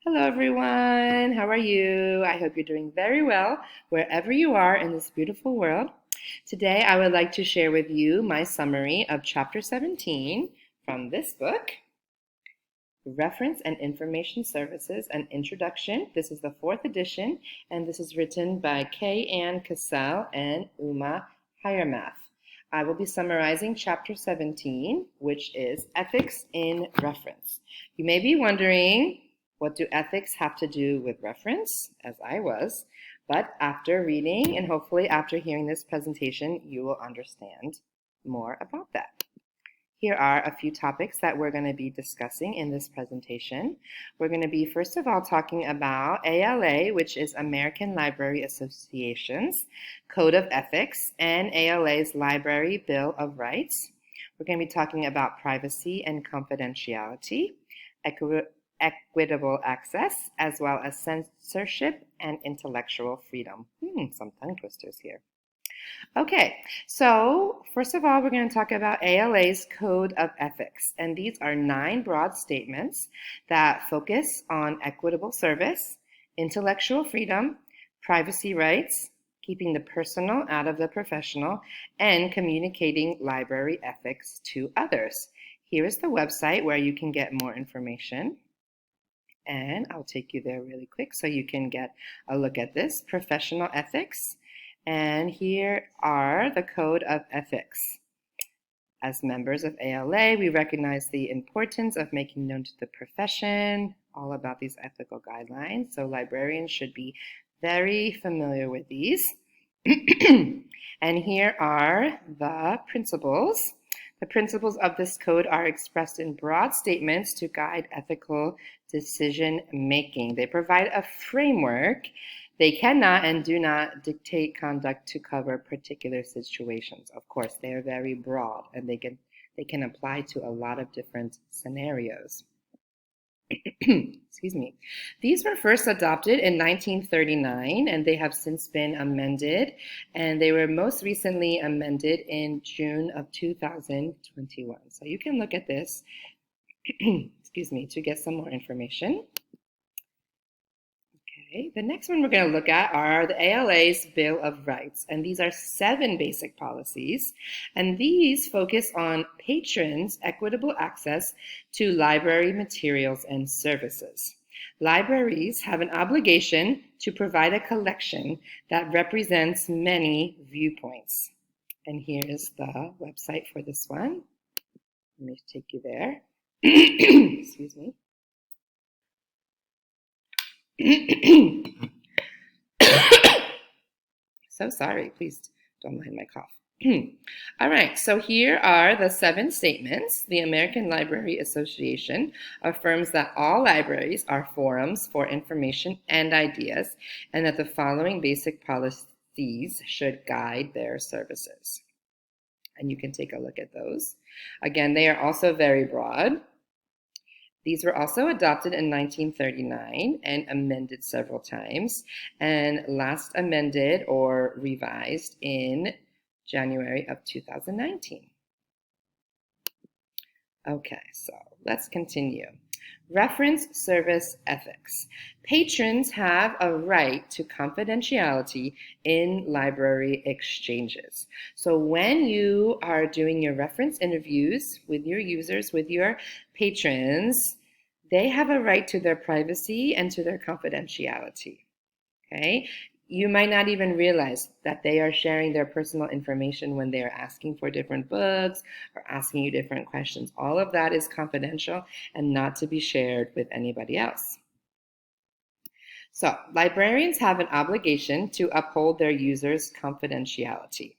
Hello, everyone. How are you? I hope you're doing very well wherever you are in this beautiful world. Today, I would like to share with you my summary of Chapter 17 from this book, Reference and Information Services, an Introduction. This is the fourth edition, and this is written by Kay Ann Cassell and Uma Hiremath. I will be summarizing Chapter 17, which is Ethics in Reference. You may be wondering, what do ethics have to do with reference? As I was. But after reading and hopefully after hearing this presentation, you will understand more about that. Here are a few topics that we're going to be discussing in this presentation. We're going to be, first of all, talking about ALA, which is American Library Association's Code of Ethics, and ALA's Library Bill of Rights. We're going to be talking about privacy and confidentiality, equitable access, as well as censorship and intellectual freedom. Some tongue twisters here. Okay, so first of all, we're going to talk about ALA's Code of Ethics. And these are 9 broad statements that focus on equitable service, intellectual freedom, privacy rights, keeping the personal out of the professional, and communicating library ethics to others. Here is the website where you can get more information. And I'll take you there really quick so you can get a look at this. Professional ethics. And here are the Code of Ethics. As members of ALA, we recognize the importance of making known to the profession all about these ethical guidelines. So librarians should be very familiar with these. And here are the principles. The principles of this code are expressed in broad statements to guide ethical decision making. They provide a framework. They cannot and do not dictate conduct to cover particular situations. Of course, they are very broad and they can apply to a lot of different scenarios. Excuse me. These were first adopted in 1939 and they have since been amended, and they were most recently amended in June of 2021. So you can look at this, excuse me, to get some more information. Okay, the next one we're going to look at are the ALA's Bill of Rights, and these are 7 basic policies, and these focus on patrons' equitable access to library materials and services. Libraries have an obligation to provide a collection that represents many viewpoints. And here's the website for this one. Let me take you there. Excuse me. So sorry, please don't mind my cough. All right, so here are the 7 statements. The American Library Association affirms that all libraries are forums for information and ideas, and that the following basic policies should guide their services. And you can take a look at those. Again, they are also very broad. These were also adopted in 1939 and amended several times, and last amended or revised in January of 2019. Okay, so let's continue. Reference service ethics. Patrons have a right to confidentiality in library exchanges. So when you are doing your reference interviews with your users, with your patrons, they have a right to their privacy and to their confidentiality. Okay? You might not even realize that they are sharing their personal information when they are asking for different books or asking you different questions. All of that is confidential and not to be shared with anybody else. So, librarians have an obligation to uphold their users' confidentiality.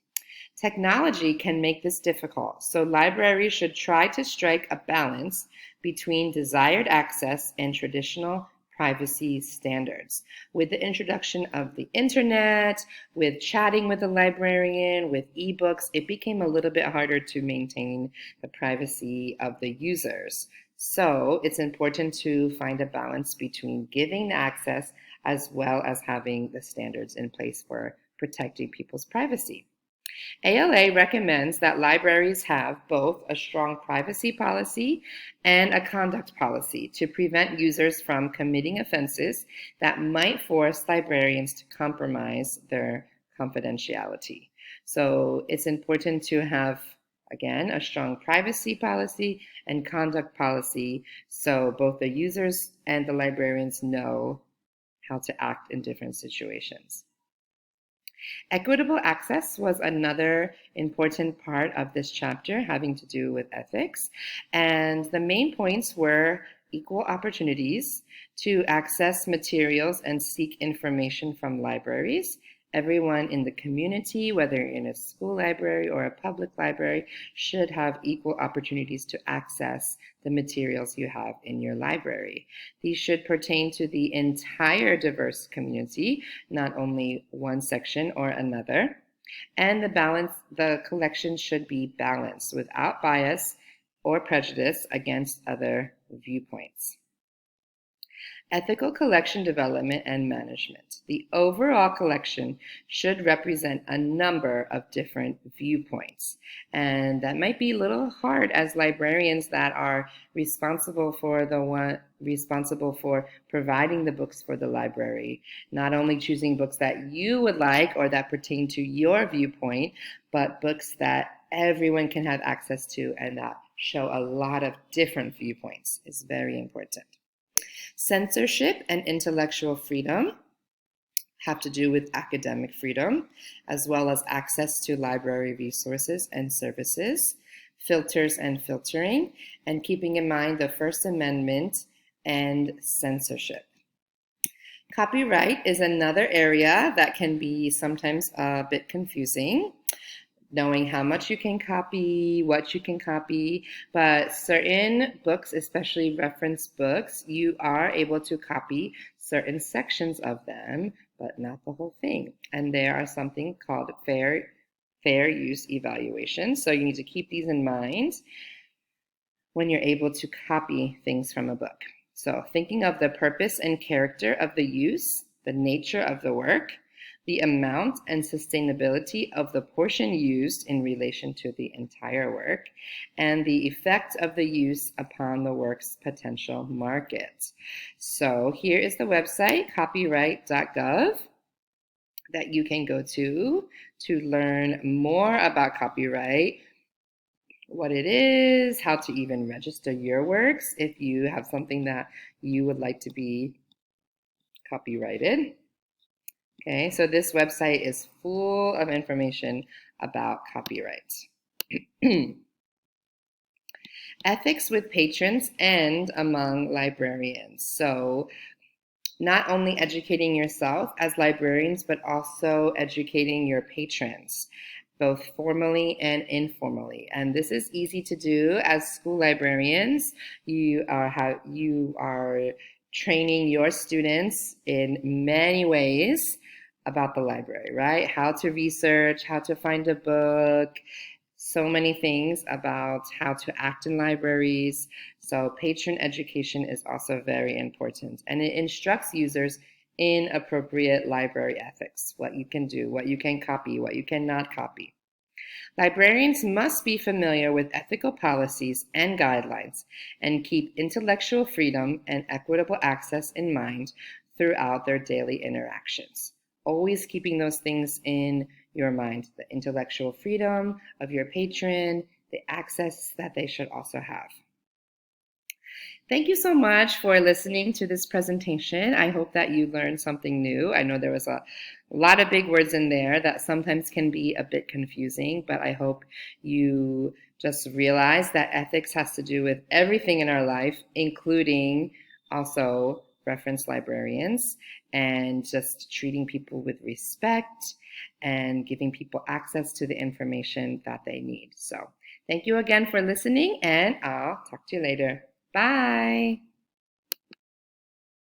Technology can make this difficult, so libraries should try to strike a balance between desired access and traditional privacy standards. With the introduction of the internet, with chatting with the librarian, with ebooks, it became a little bit harder to maintain the privacy of the users. So it's important to find a balance between giving the access as well as having the standards in place for protecting people's privacy. ALA recommends that libraries have both a strong privacy policy and a conduct policy to prevent users from committing offenses that might force librarians to compromise their confidentiality. So it's important to have, again, a strong privacy policy and conduct policy so both the users and the librarians know how to act in different situations. Equitable access was another important part of this chapter having to do with ethics. And the main points were equal opportunities to access materials and seek information from libraries. Everyone in the community, whether you're in a school library or a public library, should have equal opportunities to access the materials you have in your library. These should pertain to the entire diverse community, not only one section or another. And the collection should be balanced without bias or prejudice against other viewpoints. Ethical collection development and management. The overall collection should represent a number of different viewpoints. And that might be a little hard as librarians that are responsible for providing the books for the library. Not only choosing books that you would like or that pertain to your viewpoint, but books that everyone can have access to and that show a lot of different viewpoints is very important. Censorship and intellectual freedom have to do with academic freedom, as well as access to library resources and services, filters and filtering, and keeping in mind the First Amendment and censorship. Copyright is another area that can be sometimes a bit confusing, knowing how much you can copy, what you can copy, but certain books, especially reference books, you are able to copy certain sections of them, but not the whole thing. And there are something called fair use evaluations. So you need to keep these in mind when you're able to copy things from a book. So thinking of the purpose and character of the use, the nature of the work, the amount and sustainability of the portion used in relation to the entire work, and the effect of the use upon the work's potential market. So here is the website, copyright.gov, that you can go to learn more about copyright, what it is, how to even register your works if you have something that you would like to be copyrighted. Okay, so this website is full of information about copyright. Ethics with patrons and among librarians. So not only educating yourself as librarians, but also educating your patrons, both formally and informally. And this is easy to do as school librarians. You are training your students in many ways about the library, right? How to research, how to find a book, so many things about how to act in libraries. So patron education is also very important. And it instructs users in appropriate library ethics, what you can do, what you can copy, what you cannot copy. Librarians must be familiar with ethical policies and guidelines and keep intellectual freedom and equitable access in mind throughout their daily interactions. Always keeping those things in your mind, the intellectual freedom of your patron, the access that they should also have. Thank you so much for listening to this presentation. I hope that you learned something new. I know there was a lot of big words in there that sometimes can be a bit confusing, but I hope you just realize that ethics has to do with everything in our life, including also reference librarians, and just treating people with respect and giving people access to the information that they need. So thank you again for listening, and I'll talk to you later. Bye.